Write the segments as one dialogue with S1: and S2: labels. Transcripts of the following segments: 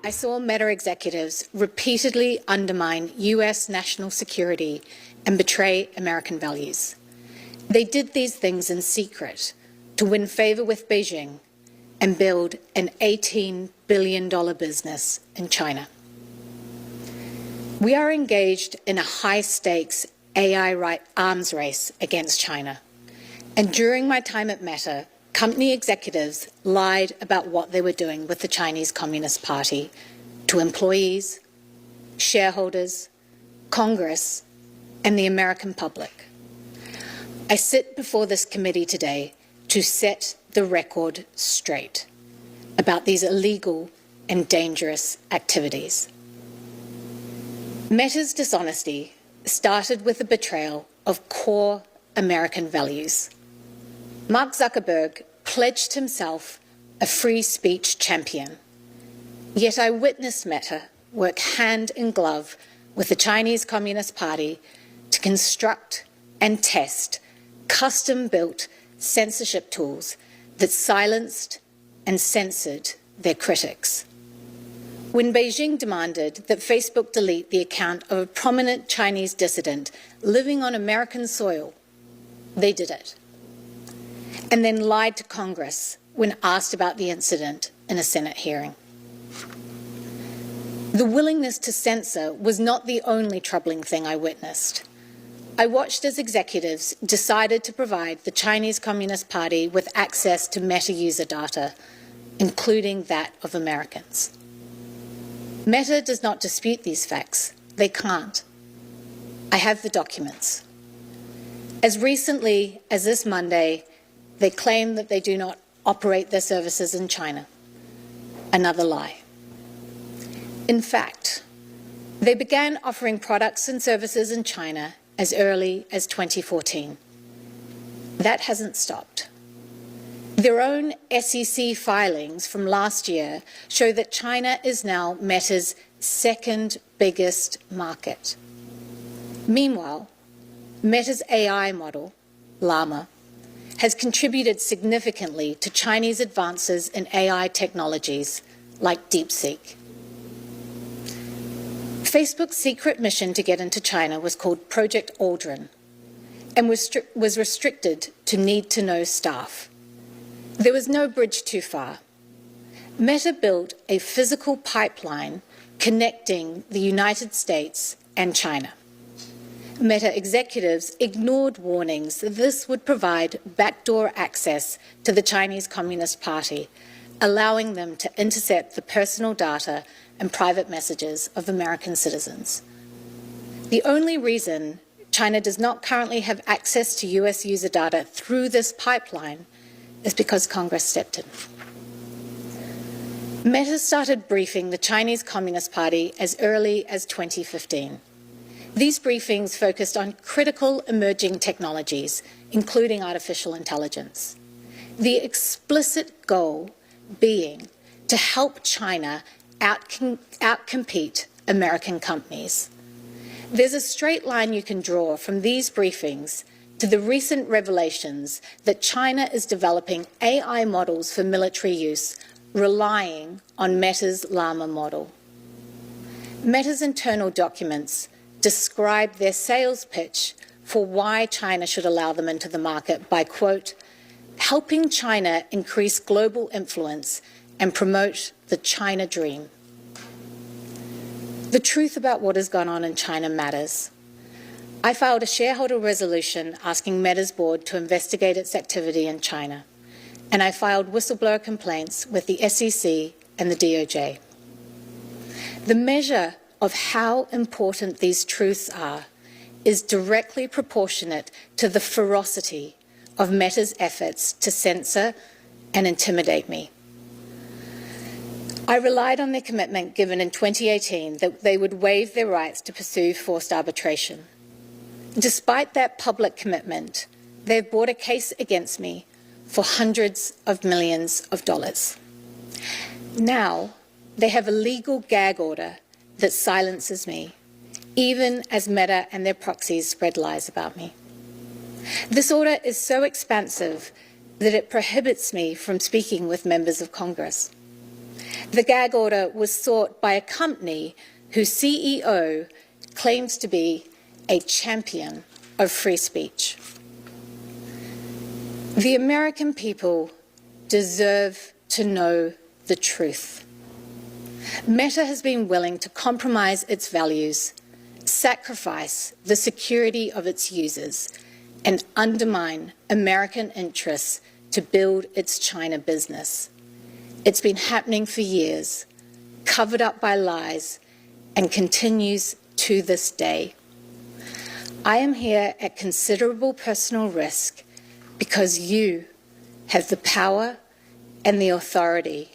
S1: I saw Meta executives repeatedly undermine US national security and betray American values. They did these things in secret to win favor with Beijing and build an $18 billion business in China. We are engaged in a high-stakes AI arms race against China. And during my time at Meta, company executives lied about what they were doing with the Chinese Communist Party to employees, shareholders, Congress, and the American public. I sit before this committee today to set the record straight about these illegal and dangerous activities. Meta's dishonesty started with the betrayal of core American values. Mark Zuckerberg pledged himself a free speech champion. Yet I witnessed Meta work hand in glove with the Chinese Communist Party to construct and test custom-built censorship tools that silenced and censored their critics. When Beijing demanded that Facebook delete the account of a prominent Chinese dissident living on American soil, they did it, and then lied to Congress when asked about the incident in a Senate hearing. The willingness to censor was not the only troubling thing I witnessed. I watched as executives decided to provide the Chinese Communist Party with access to Meta user data, including that of Americans. Meta does not dispute these facts. They can't. I have the documents. As recently as this Monday, they claim that they do not operate their services in China. Another lie. In fact, they began offering products and services in China as early as 2014. That hasn't stopped. Their own SEC filings from last year show that China is now Meta's second biggest market. Meanwhile, Meta's AI model, Llama, has contributed significantly to Chinese advances in AI technologies like DeepSeek. Facebook's secret mission to get into China was called Project Aldrin and was restricted to need-to-know staff. There was no bridge too far. Meta built a physical pipeline connecting the United States and China. Meta executives ignored warnings that this would provide backdoor access to the Chinese Communist Party, allowing them to intercept the personal data and private messages of American citizens. The only reason China does not currently have access to US user data through this pipeline is because Congress stepped in. Meta started briefing the Chinese Communist Party as early as 2015. These briefings focused on critical emerging technologies, including artificial intelligence. The explicit goal being to help China outcompete American companies. There's a straight line you can draw from these briefings to the recent revelations that China is developing AI models for military use, relying on Meta's Llama model. Meta's internal documents describe their sales pitch for why China should allow them into the market by, quote, helping China increase global influence and promote the China dream. The truth about what has gone on in China matters. I filed a shareholder resolution asking Meta's board to investigate its activity in China, and I filed whistleblower complaints with the SEC and the DOJ. The measure of how important these truths are is directly proportionate to the ferocity of Meta's efforts to censor and intimidate me. I relied on their commitment given in 2018 that they would waive their rights to pursue forced arbitration. Despite that public commitment, they have brought a case against me for hundreds of millions of dollars. Now, they have a legal gag order that silences me, even as Meta and their proxies spread lies about me. This order is so expansive that it prohibits me from speaking with members of Congress. The gag order was sought by a company whose CEO claims to be a champion of free speech. The American people deserve to know the truth. Meta has been willing to compromise its values, sacrifice the security of its users, and undermine American interests to build its China business. It's been happening for years, covered up by lies, and continues to this day. I am here at considerable personal risk because you have the power and the authority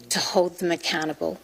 S1: to hold them accountable.